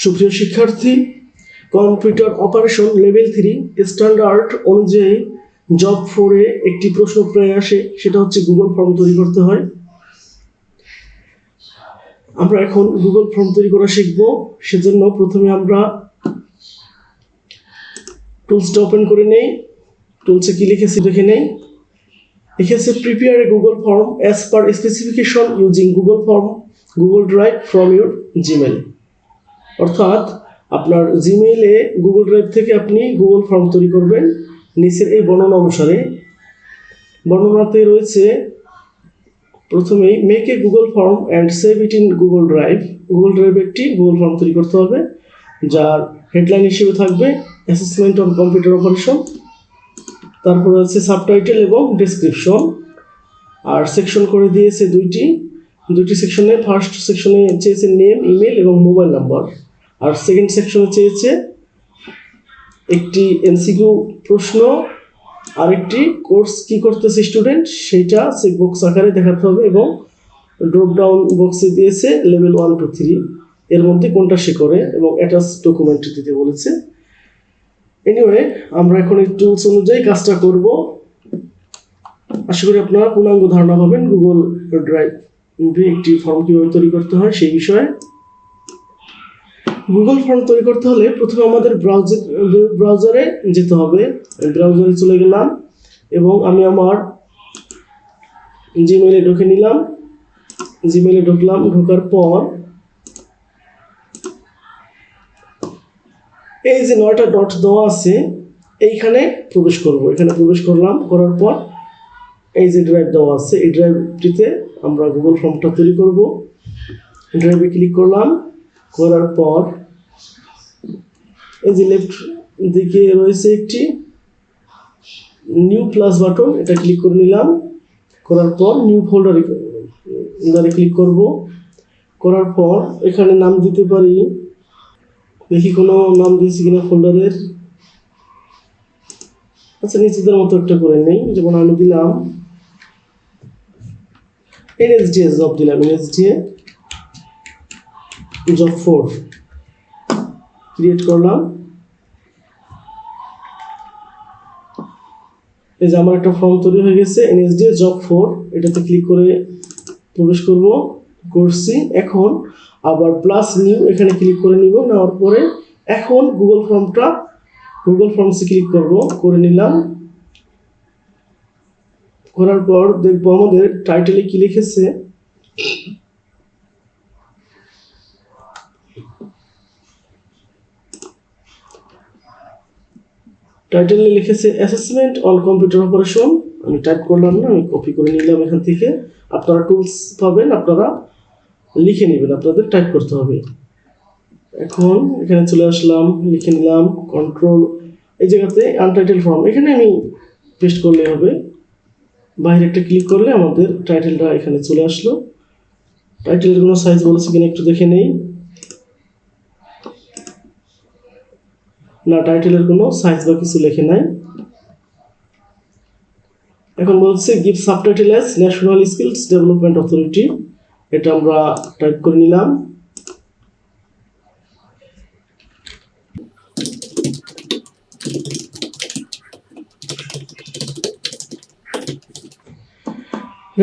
সুপ্রিয় শিক্ষার্থী, computer operation level 3 standard অনুযায়ী জব 4-এ একটি প্রশ্ন প্রায় আসে, সেটা হচ্ছে গুগল ফর্ম তৈরি করতে হয়। আমরা এখন গুগল ফর্ম তৈরি করা শিখব। সেজন্য প্রথমে আমরা টুলসটা ওপেন করে নেই। টুলসে কি লিখেছি দেখে নেই। লিখেছে prepare a Google form as per specification using Google form Google drive from your Gmail. অর্থাৎ আপনার জিমেইলে গুগল ড্রাইভ থেকে আপনি গুগল ফর্ম তৈরি করবেন নিচের এই বর্ণনা অনুসারে। বর্ণনাতে রয়েছে প্রথমেই make a Google form and save it in Google drive. Google ড্রাইভে একটি গুগল ফর্ম তৈরি করতে হবে, যার হেডলাইন হিসেবে থাকবে অ্যাসেসমেন্ট অন কম্পিউটার অপারেশন। তারপরে হচ্ছে সাবটাইটেল এবং ডেসক্রিপশন। আর সেকশন করে দিয়েছে দুইটি সেকশনে। ফার্স্ট সেকশনে চেয়েছে নেম, ইমেল এবং মোবাইল নাম্বার। আর সেকেন্ড সেকশনে চেয়েছে একটি এমসিকিউ প্রশ্ন আর একটি কোর্স কি করতেছে স্টুডেন্ট সেইটা চেকবক্স আকারে দেখাতে হবে, এবং ড্রপ ডাউন বক্সে দিয়েছে লেভেল 1 to 3 এর মধ্যে কোনটা সে করে, এবং অ্যাটাচ ডকুমেন্ট দিতে বলেছে। এনিওয়ে, আমরা এখন এই টুলস অনুযায়ী কাজটা করব। আশা করি আপনারা পূর্ণাঙ্গ ধারণা পাবেন গুগল ড্রাইভে একটি ফর্ম কীভাবে তৈরি করতে হয় সেই বিষয়ে। গুগল ফর্ম তৈরি করতে হলে প্রথমে আমাদের ব্রাউজারে যেতে হবে। ব্রাউজারে চলে গেলাম এবং আমি আমার জিমেইলে ঢুকে নিলাম। জিমেইলে ঢুকলাম। ঢোকার পর এই যে 9টা ডট দেওয়া আছে এইখানে প্রবেশ করব। এখানে প্রবেশ করলাম। করার পর এই যে ড্রাইভ দেওয়া আছে এই ড্রাইভটিতে আমরা গুগল ফর্মটা তৈরি করব। ড্রাইভে ক্লিক করলাম। করার পর এই যে লেফট দিকে রয়েছে একটি নিউ প্লাস বাটন, এটা ক্লিক করে নিলাম। করার পর নিউ ফোল্ডারে ক্লিক করব। করার পর এখানে নাম দিতে পারি, দেখি কোনো নাম দিয়েছি কিনা ফোল্ডারের। আচ্ছা, নিজেদের মতো একটা করে নেই। যেমন আমি দিলাম NSDA জব, দিলাম NSDA জব 4 ক্রিয়েট করলাম। এই যে আমার একটা ফর্ম তৈরি হয়ে গেছে NSDA জব 4। এটাতে ক্লিক করে প্রবেশ করব। করছি। এখন আবার প্লাস নিউ এখানে ক্লিক করে নিব। নেওয়ার পরে এখন গুগল ফর্মসে ক্লিক করব। করে নিলাম। করার পর দেখবো আমাদের টাইটেলে কি লিখেছে। টাইটেলে লিখেছে অ্যাসেসমেন্ট অন কম্পিউটার অপারেশন। আমি টাইপ করলাম না, আমি কপি করে নিলাম এখান থেকে। আপনারা টুলস পাবেন, আপনারা লিখে নেবেন, আপনাদের টাইপ করতে হবে। এখন এখানে চলে আসলাম, লিখে নিলাম কন্ট্রোল। এই জায়গাতে আনটাইটেল ফর্ম এখানে আমি পেস্ট করলে হবে। বাইরে একটা ক্লিক করলে আমাদের টাইটেলটা এখানে চলে আসলো। টাইটেলের কোনো সাইজ বলেছে কিনা একটু দেখে নেই। না, টাইটেলের কোনো সাইজ বা কিছু লেখে নাই। এখন বলছে give subtitle as national skills development authority. এটা আমরা টাইপ করে নিলাম।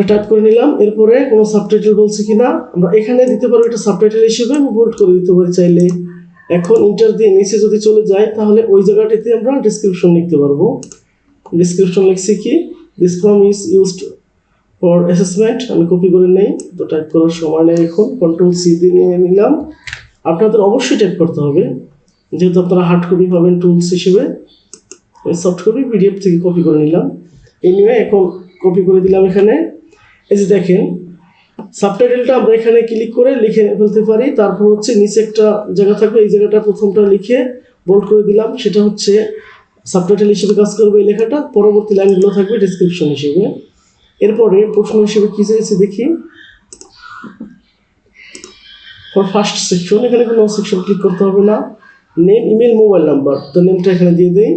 টাইপ করে নিলাম। এরপরে কোনো সাবটাইটেল বলছে কিনা আমরা এখানে দিতে পারবো, এটা সাবটাইটেল হিসেবে বোল্ড করে দিতে পারি চাইলে। এখন ইন্টার দিয়ে নিচে যদি চলে যায় তাহলে ওই জায়গাটিতে আমরা ডেসক্রিপশন লিখতে পারবো। ডেসক্রিপশন লিখছি কি, this form is used for assessment. আমি কপি করে নেই, তো টাইপ করার সময় নেই। এখন কন্ট্রোল সি দিয়ে নিয়ে নিলাম। আপনাদের অবশ্যই টাইপ করতে হবে, যেহেতু আপনারা হার্ড কপি পাবেন টুলস হিসেবে। সফট কপি PDF থেকে কপি করে নিলাম। এই নিয়ে এখন কপি করে দিলাম এখানে। এই যে দেখেন সাবটাইটেলটা আমরা এখানে ক্লিক করে লিখে ফেলতে পারি। তারপর হচ্ছে নিচে একটা জায়গা থাকবে, এই জায়গাটা প্রথমটা লিখে বোল্ড করে দিলাম, সেটা হচ্ছে সাবটাইটেল হিসেবে কাজ করবে এই লেখাটা। পরবর্তী লাইনগুলো থাকবে ডেসক্রিপশন হিসেবে। এরপরে প্রশ্ন হিসেবে কি চাইছে দেখি, ফর ফার্স্ট সেকশন এখানে কোনো সেকশন ক্লিক করতে হবে না। নেম, ইমেল, মোবাইল নাম্বার, তো নেমটা এখানে দিয়ে দেই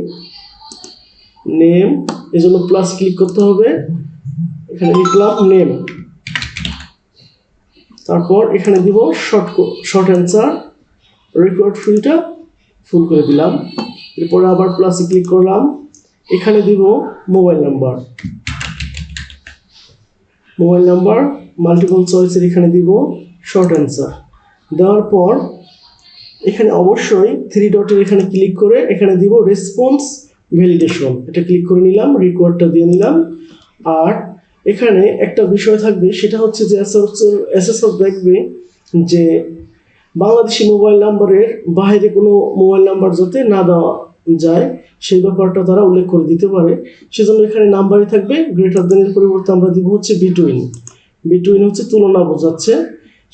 নেম। এই জন্য প্লাস ক্লিক করতে হবে। এখানে লিখলাম নেম। তারপর এখানে দিব শর্ট অ্যান্সার। রিকোয়ার্ড ফিল্ডটা ফুল করে দিলাম। এরপরে আবার প্লাসে ক্লিক করলাম, এখানে দিব মোবাইল নাম্বার, মাল্টিপল চয়েসের এখানে দিব শর্ট অ্যান্সার। দেওয়ার পর এখানে অবশ্যই থ্রি ডটের এখানে ক্লিক করে এখানে দিব রেসপন্স ভ্যালিডেশন, এটা ক্লিক করে নিলাম, রিকোয়ার্ডটা দিয়ে নিলাম। আর এখানে একটা বিষয় থাকবে, সেটা হচ্ছে যে অ্যাসেসর দেখবে যে বাংলাদেশি মোবাইল নাম্বারের বাইরে কোনো মোবাইল নাম্বার যাতে না দেওয়া যায় সেই ব্যাপারটা তারা উল্লেখ করে দিতে পারে। সেজন্য এখানে নাম্বারই থাকবে, গ্রেটার দেনের পরিবর্তে আমরা দিব হচ্ছে বিটুইন হচ্ছে তুলনা বোঝাচ্ছে,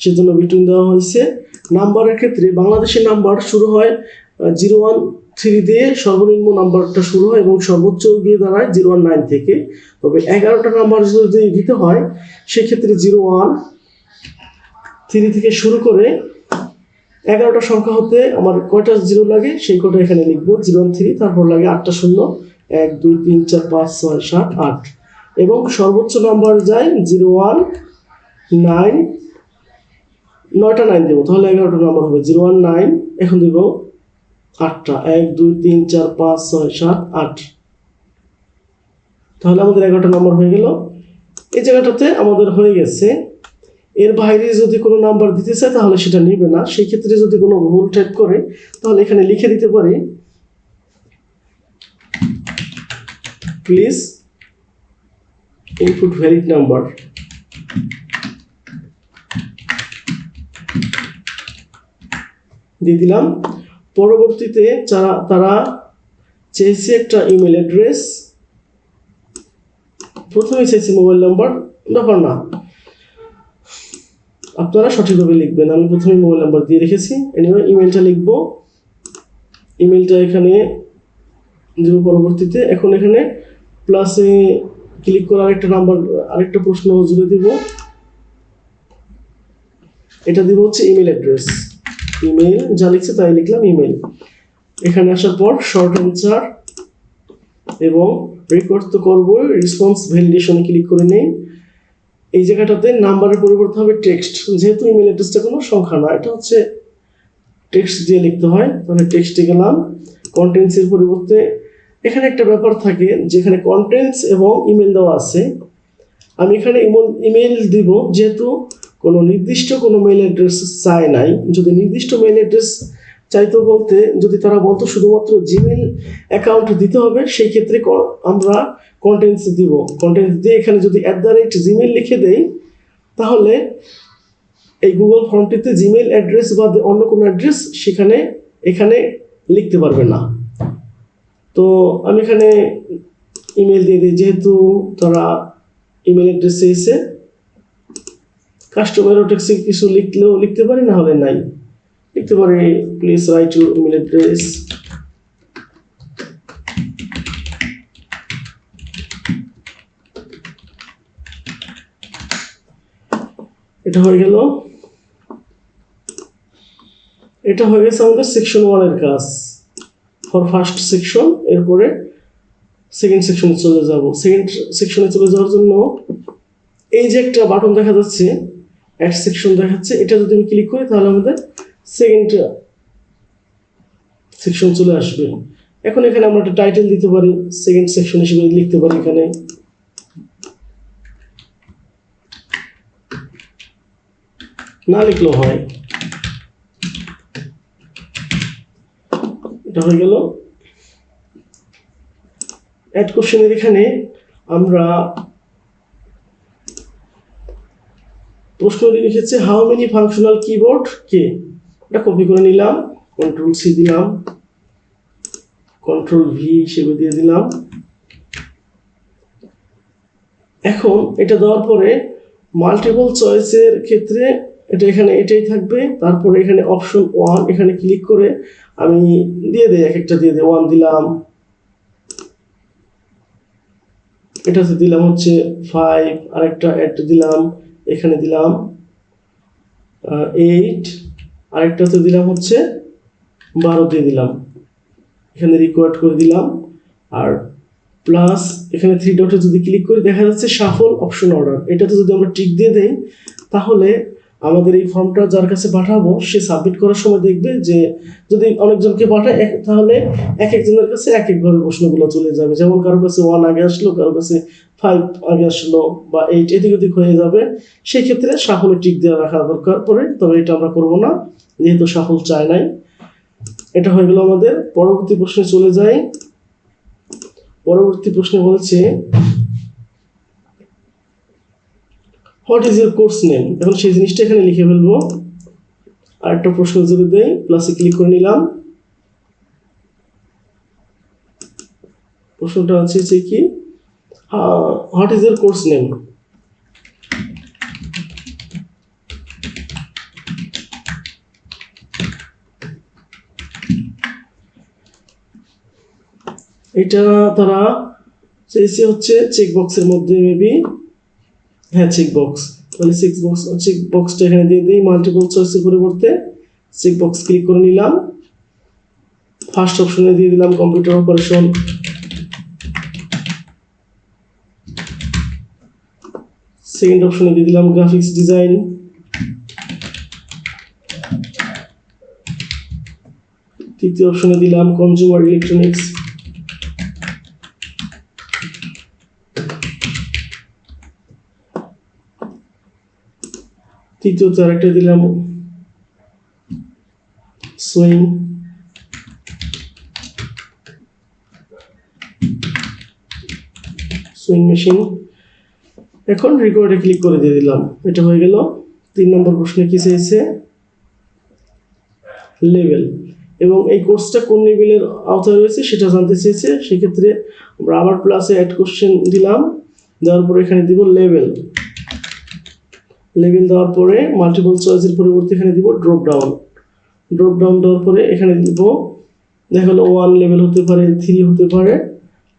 সেজন্য বিটুইন দেওয়া হয়েছে। নাম্বারের ক্ষেত্রে বাংলাদেশের নাম্বার শুরু হয় 013 দিয়ে, সর্বনিম্ন নাম্বারটা শুরু হয় এবং সর্বোচ্চ গিয়ে দাঁড়ায় 019 থেকে। তবে 11টা নাম্বার যদি দিতে হয় সেক্ষেত্রে 013 থেকে শুরু করে 11টা সংখ্যা হতে আমার কয়টা জিরো লাগে সেই কটা এখানে লিখবো, 013, তারপর লাগে 8টা শূন্য, 1 2 3 4 5 6 7 8, এবং সর্বোচ্চ নাম্বার যায় 019, 9টা 9 দেবো, তাহলে 11টা নাম্বার হবে 019। এখন দেবো 8টা, 1 2 3 4 5 6 7 8, তাহলে আমাদের 11টা নাম্বার হয়ে গেল। এই জায়গাটাতে আমাদের হয়ে গেছে। এর বাইরে যদি কোনো নাম্বার দিতে চায় তাহলে সেটা নেবে না। সেই ক্ষেত্রে যদি কোনো ভুল টাইপ করে তাহলে এখানে লিখে দিতে পারি প্লিজ ইনপুট ভ্যালিড নাম্বার। দিয়ে দিলাম। পরবর্তীতে তারা চেয়েছে একটা ইমেল অ্যাড্রেস, প্রথমে চেয়েছে মোবাইল নাম্বার, ব্যাপার না, আপনারা সঠিকভাবে লিখবেন। আমি প্রথমে মোবাইল নাম্বার দিয়ে রেখেছি। এনিওয়ে ইমেলটা লিখবো, ইমেলটা এখানে দিব পরবর্তীতে। এখন এখানে প্লাসে ক্লিক করে আরেকটা প্রশ্ন জুড়ে দিব, এটা দিব হচ্ছে ইমেল অ্যাড্রেস। ইমেল যা লিখছে তাই লিখলাম ইমেল। এখানে আসার পর শর্ট অ্যান্সার এবং রিকোয়ার্ড তো করবো, রেসপন্স ভ্যালিডেশনে ক্লিক করে নেই। এই জায়গাটাতে নাম্বারের পরিবর্তে হবে টেক্সট, যেহেতু ইমেল অ্যাড্রেসটা কোনো সংখ্যা না, এটা হচ্ছে টেক্সট দিয়ে লিখতে হয়, তাহলে টেক্সটে গেলাম। কন্টেন্টসের পরিবর্তে এখানে একটা ব্যাপার থাকে, যেখানে কন্টেন্টস এবং ইমেল দেওয়া আছে, আমি এখানে ইমেল দিব, যেহেতু কোনো নির্দিষ্ট কোনো মেইল অ্যাড্রেস চায় নাই। যদি নির্দিষ্ট মেইল অ্যাড্রেস চাইতো বলতে, যদি তারা বলতো শুধুমাত্র জিমেল অ্যাকাউন্ট দিতে হবে, সেই ক্ষেত্রে আমরা কন্টেন্টস দিব। কন্টেন্টস দিয়ে এখানে যদি @gmail লিখে দেই তাহলে এই গুগল ফর্মটিতে জিমেল অ্যাড্রেস বা অন্য কোনো অ্যাড্রেস এখানে লিখতে পারবে না। তো আমি এখানে ইমেল দিয়ে দিই, যেহেতু তারা ইমেল অ্যাড্রেস চেয়েছে। কাস্টমার টেক্সে কিছু লিখলেও লিখতে পারি, না হলে নাই লিখতে পারি, please write your email address. এটা হয়ে গেল। এটা হয়ে গেছে আমাদের সেকশন 1 এর কাজ ফর ফার্স্ট সেকশন। এরপরে সেকেন্ড সেকশনে চলে যাব। সেকেন্ড সেকশনে চলে যাওয়ার জন্য এই যে একটা বাটন দেখা যাচ্ছে, অ্যাড সেকশন দেখাচ্ছে, এটা যদি আমি ক্লিক করি তাহলে আমাদের সেকেন্ড সেকশন চলে আসবে। এখন এখানে আমরা একটা টাইটেল দিতে পারি, সেকেন্ড সেকশন হিসেবে লিখতে পারি। এখানে না লিখলেও হয়। এটা হয়ে গেল। অ্যাড কোশ্চেনের এখানে আমরা প্রশ্নটি লিখেছে হাউ মেনি ফাংশনাল কিবোর্ড কে, এটা কপি করে নিলাম, Ctrl+C দিলাম, Ctrl+V হিসেবে দিয়ে দিলাম। এখন এটা দেওয়ার পরে মাল্টিপল চয়েসের ক্ষেত্রে এটাই থাকবে। তারপরে এখানে অপশন 1 এখানে ক্লিক করে আমি দিয়ে দিই, একটা দিয়ে দিই, 1 দিলাম, এটাতে দিলাম হচ্ছে 5, আরেকটা অ্যাড দিলাম, এখানে দিলাম 8, আরেকটাতে দিলাম হচ্ছে 12 দিয়ে দিলাম, এখানে রিকোয়ার্ড করে দিলাম। আর প্লাস এখানে 3 ডটে যদি ক্লিক করি দেখা যাচ্ছে শাফল অপশন অর্ডার, এটাতে যদি আমরা টিক দিয়ে দেই তাহলে আমাদের এই ফর্মটা যার কাছে পাঠাবো সে সাবমিট করার সময় দেখবে যে যদি অনেকজনকে পাঠায় তাহলে এক একজনের কাছে এক একভাবে প্রশ্নগুলো চলে যাবে। যেমন কারো কাছে 1 আগে আসলো, কারো কাছে 5 আগে আসলো, বা 8 এদিক ওদিক হয়ে যাবে। সেই ক্ষেত্রে সাফল্য টিক দেওয়া রাখা দরকার পড়ে, তবে এটা আমরা করব না যেহেতু সাফল্য চায় নাই। এটা হয়ে গেল আমাদের। পরবর্তী প্রশ্নে চলে যাই। পরবর্তী প্রশ্নে বলছে what is your course name. এখন সেই জিনিসটা এখানে লিখে ফেলবো। আরেকটা প্রশ্ন যদি দেই, প্লাসে ক্লিক করে নিলাম। প্রশ্নটা আছে যে কি, what is your course name. এটা তারা চেয়েছে হচ্ছে চেক বক্সের মধ্যে, মেবি হ্যাঁ চেক বক্স। তাহলে চেক বক্সটা এখানে দিয়ে দিই, মাল্টিপল চয়েসের পরিবর্তে চেক বক্স ক্লিক করে নিলাম। ফার্স্ট অপশনে দিয়ে দিলাম কম্পিউটার অপারেশন, সেকেন্ড অপশনে দিয়ে দিলাম গ্রাফিক্স ডিজাইন, তৃতীয় অপশনে দিলাম কনজিউমার ইলেকট্রনিক্স, তৃতীয়তে আরেকটা দিলাম সুইং, মেশিন। এখন রেকর্ডে ক্লিক করে দিয়ে দিলাম। এটা হয়ে গেল। 3 নম্বর প্রশ্নে কি চেয়েছে, লেভেল, এবং এই কোর্সটা কোন লেভেলের আওতায় রয়েছে সেটা জানতে চেয়েছে। সেক্ষেত্রে আমরা আবার প্লাসে অ্যাড কোশ্চেন দিলাম, দেওয়ার পরে এখানে দিব লেভেল। লেভেল দেওয়ার পরে মাল্টিপল চয়েসের পরিবর্তে এখানে দিব ড্রপ ডাউন। ড্রপ ডাউন দেওয়ার পরে এখানে দিব, দেখা গেলো 1 লেভেল হতে পারে, 3 হতে পারে,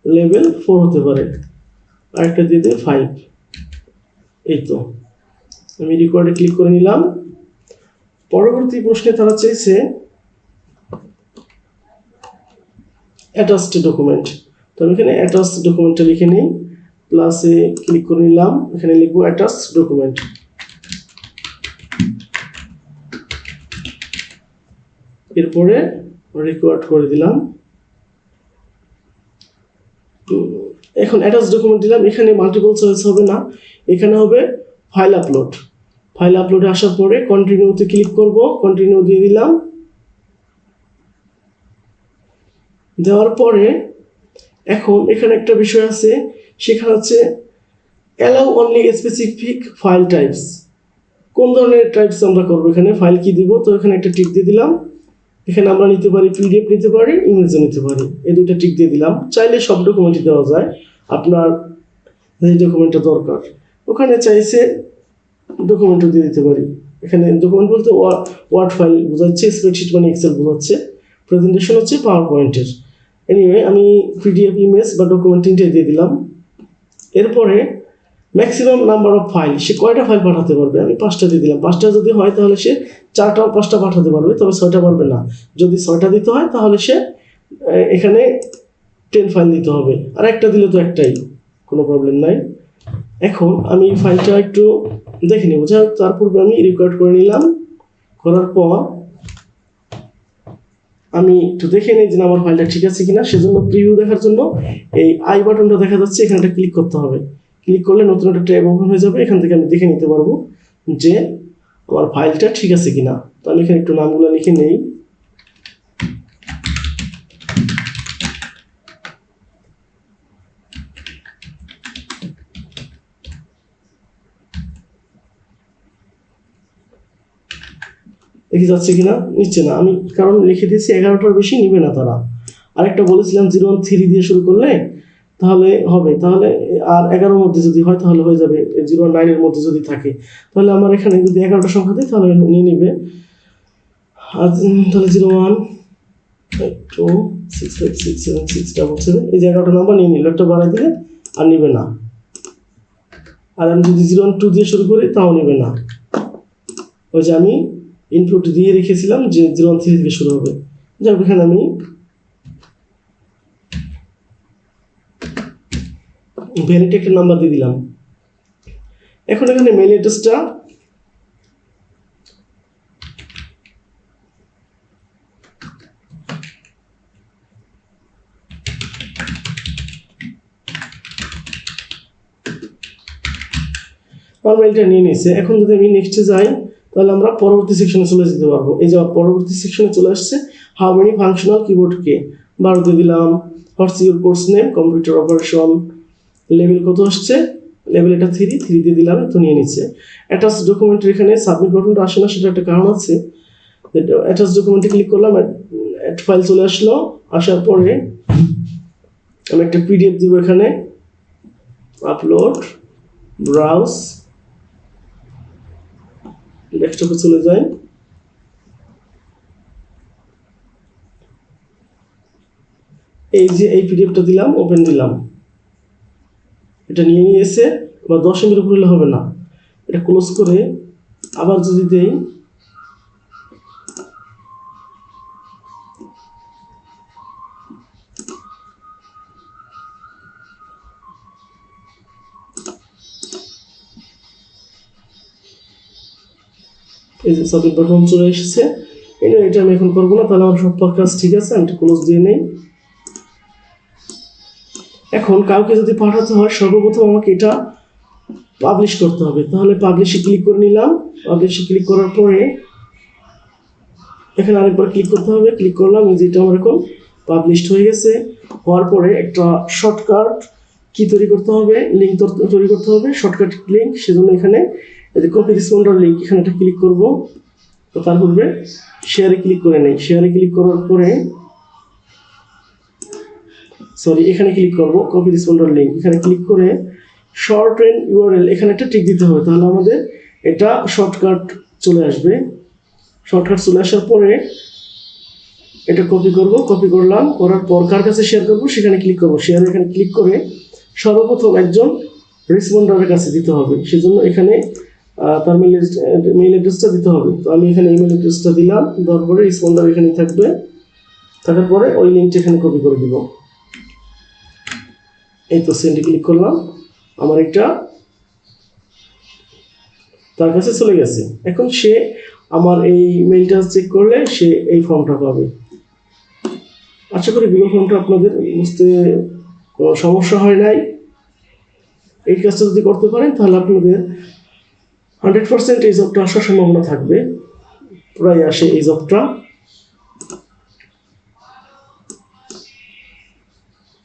লেভেল 4 হতে পারে, আরেকটা দিয়ে দিই 5। এই তো, আমি রেকর্ডে ক্লিক করে নিলাম। পরবর্তী প্রশ্নে তারা চেয়েছে অ্যাটাচড ডকুমেন্ট। তো আমি এখানে অ্যাটাচড ডকুমেন্টটা লিখে নিই, প্লাসে ক্লিক করে নিলাম, এখানে লিখবো অ্যাটাচড ডকুমেন্ট। এরপরে রেকর্ড করে দিলাম। এখন অ্যাটাচ ডকুমেন্ট দিলাম, এখানে মাল্টিপল চয়েস হবে না, এখানে হবে ফাইল আপলোড। ফাইল আপলোডে আসার পরে কন্টিনিউতে ক্লিক করব, কন্টিনিউ দিয়ে দিলাম। দেওয়ার পরে এখন এখানে একটা বিষয় আছে, সেখানে হচ্ছে allow only specific file types. কোন ধরনের টাইপস আমরা করবো, এখানে ফাইল কি দিব, তো এখানে একটা টিক দিয়ে দিলাম। এখানে আমরা নিতে পারি পিডিএফ নিতে পারি, ইমেজও নিতে পারি, এই দুটো টিক দিয়ে দিলাম। চাইলে সব ডকুমেন্টই দেওয়া যায়, আপনার যে ডকুমেন্টটা দরকার। ওখানে চাইছে ডকুমেন্টও দিয়ে দিতে পারি। এখানে ডকুমেন্ট বলতে ওয়ার্ড ফাইল বোঝাচ্ছে, স্প্রেডশিট মানে এক্সেল বোঝাচ্ছে, প্রেজেন্টেশন হচ্ছে পাওয়ার পয়েন্টের। এনিওয়ে আমি পিডিএফ, ইমেজ বা ডকুমেন্ট তিনটে দিয়ে দিলাম। এরপরে ম্যাক্সিমাম নাম্বার অফ ফাইল, সে কয়টা ফাইল পাঠাতে পারবে, আমি 5টা দিয়ে দিলাম। 5টা যদি হয় তাহলে সে 4টা 5টা পাঠাতে পারবে, তবে 6টা পারবে না। যদি 6টা দিতে হয় তাহলে সে এখানে 10 ফাইল দিতে হবে, আর একটা দিলে তো একটাই, কোনো প্রবলেম নাই। এখন আমি ফাইলটা একটু দেখে নেব, তার পূর্বে আমি রেকর্ড করে নিলাম। করার পর আমি একটু দেখে নিই যে আমার ফাইলটা ঠিক আছে কিনা। সেজন্য প্রিভিউ দেখার জন্য এই আই বাটনটা দেখা যাচ্ছে, এখানটা ক্লিক করতে হবে। ক্লিক করলে নতুন একটা ট্যাব ওপেন হয়ে যাবে, এখান থেকে আমি দেখে নিতে পারবো যে আমার ফাইলটা ঠিক আছে কিনা। তো আমি এখানে একটু নামগুলো লিখে নেই। দেখে যাচ্ছে কিনা, নিচ্ছে না, আমি কারণ লিখে দিয়েছি 11টার বেশি নিবে না তারা। আরেকটা বলেছিলাম 013 দিয়ে শুরু করলে তাহলে হবে, তাহলে আর 11-র মধ্যে যদি হয় তাহলে হয়ে যাবে, 09-এর মধ্যে যদি থাকে তাহলে আমার এখানে যদি 11টা সংখ্যা দিই তাহলে নিয়ে নিবে। আর তাহলে 01 2 6 5 6 7 6 7 7, এই যে 11টা নাম্বার নিয়ে নিল, একটা বাড়াই দিলে আর নিবে না। আর আমি যদি 01 2 দিয়ে শুরু করি তাও নিবে না। ওই যে আমি ইনপুট দিয়ে রেখেছিলাম যে 013 থেকে শুরু হবে। যাই হোক, এখানে আমি ভ্যালিড একটা নাম্বার দিয়ে দিলাম। এখন এখানে মেল অ্যাড্রেসটা আমার মেইলটা নিয়ে নিয়েছে। এখন যদি আমি নেক্সটে যাই তাহলে আমরা পরবর্তী সেকশনে চলে যেতে পারবো। এই যে পরবর্তী সেকশনে চলে আসছে, হাউ মেনি ফাংশনাল কিবোর্ড কে 12 দিয়ে দিলাম। What's your course name, computer operation, level কত আসছে, লেভেল এটা 3 দিয়ে দিলাম, তো নিয়ে নিচ্ছে। অ্যাটাচ ডকুমেন্টের এখানে সাবমিট বাটনটা আসে না, সেটা একটা কারণ আছে। অ্যাটাচ ডকুমেন্টে ক্লিক করলাম, অ্যাড ফাইল চলে আসলো। আসার পরে আমি একটা পিডিএফ দিব এখানে, আপলোড, ব্রাউজ, ডেস্কটপে চলে যাই। এই যে এই পিডিএফটা দিলাম, ওপেন দিলাম, এটা নিয়ে নিয়েছে। বা 10 MB উপরে হলে হবে না, এটা ক্লোজ করে আবার যদি দেই, এই যে সাবমিট বাটন চলে এসেছে। এটা আমি এখন করবো না, তাহলে আমার সব কাজ ঠিক আছে, আমি ক্লোজ দিয়ে নেই। এখন কাউকে যদি পাঠাতে হয় সর্বপ্রথম আমাকে এটা পাবলিশ করতে হবে, তাহলে পাবলিশে ক্লিক করে নিলাম। পাবলিশে ক্লিক করার পরে এখানে আরেকবার ক্লিক করতে হবে, ক্লিক করলাম, এই যে এটা আমার এখন পাবলিশড হয়ে গেছে। হওয়ার পরে একটা শর্টকাট কি তৈরি করতে হবে, লিঙ্ক তৈরি করতে হবে, শর্টকাট লিঙ্ক। সেজন্য এখানে এই যে কপি রেসপন্ডার লিঙ্ক, এখানে একটা ক্লিক করব। তো তার পূর্বে শেয়ারে ক্লিক করে নেই। শেয়ারে ক্লিক করার পরে এখানে ক্লিক করব, কপি রেসপন্ডার লিঙ্ক, এখানে ক্লিক করে শর্টেন ইউআরএল, এখানে একটা টিক দিতে হবে, তাহলে আমাদের এটা শর্টকাট চলে আসবে। শর্টকাট চলে আসার পরে এটা কপি করব, কপি করলাম, করার পর কার কাছে শেয়ার করব সেখানে ক্লিক করব। শেয়ার এখানে ক্লিক করে সর্বপ্রথম একজন রেসপন্ডারের কাছে দিতে হবে, সেজন্য এখানে তার মেইল অ্যাড্রেসটা দিতে হবে। তো আমি এখানে ইমেল অ্যাড্রেসটা দিলাম, দেওয়ার পরে রেসপন্ডার এখানেই থাকবে, থাকার পরে ওই লিঙ্কটা এখানে কপি করে দিব। এই তো সেন্ডে ক্লিক করলাম, আমার এটা তার কাছে চলে গেছে। এখন সে আমার এই মেইলটা চেক করলে সে এই ফর্মটা পাবে। আশা করি গুগল ফর্মটা আপনাদের বুঝতে কোনো সমস্যা হয় নাই। এই কাজটা যদি করতে পারেন তাহলে আপনাদের 100% এই জবটা আসার সম্ভাবনা থাকবে, প্রায় আসে এই জবটা।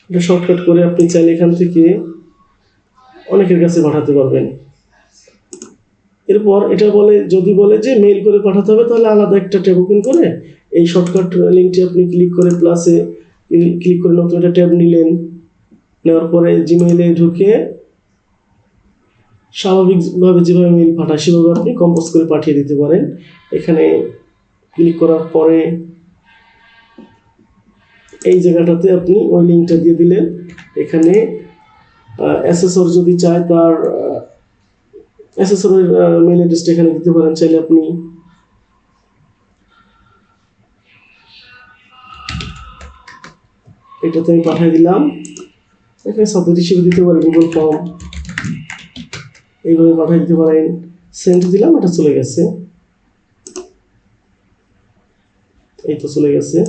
এটা শর্টকাট করে আপনি চাইলে এখান থেকে অনেকের কাছে পাঠাতে পারবেন। এরপর এটা বলে, যদি বলে যে মেইল করে পাঠাতে হবে, তাহলে আলাদা একটা ট্যাব ওপেন করে এই শর্টকাট লিঙ্কটি আপনি ক্লিক করে প্লাসে ক্লিক করে নতুন একটা ট্যাব নিলেন। নেওয়ার পরে জিমেইলে ঢুকে স্বাভাবিকভাবে যেভাবে মেইল পাঠায় সেভাবে আপনি কম্পোজ করে পাঠিয়ে দিতে পারেন। এখানে ক্লিক করার পরে এই জায়গাটাতে আপনি ওই লিঙ্কটা দিয়ে দিলেন। এখানে অ্যাসেসর যদি চায় তার অ্যাসেসরের মেইল অ্যাড্রেসটা এখানে দিতে পারেন চাইলে আপনি। এটাতে আমি পাঠিয়ে দিলাম। এখানে সাবজেক্ট হিসেবে দিতে পারি গুগল ফর্ম, এইভাবে পাঠিয়ে দিতে পারেন। সেন্ড দিলাম, এটা চলে গেছে, এই তো চলে গেছে।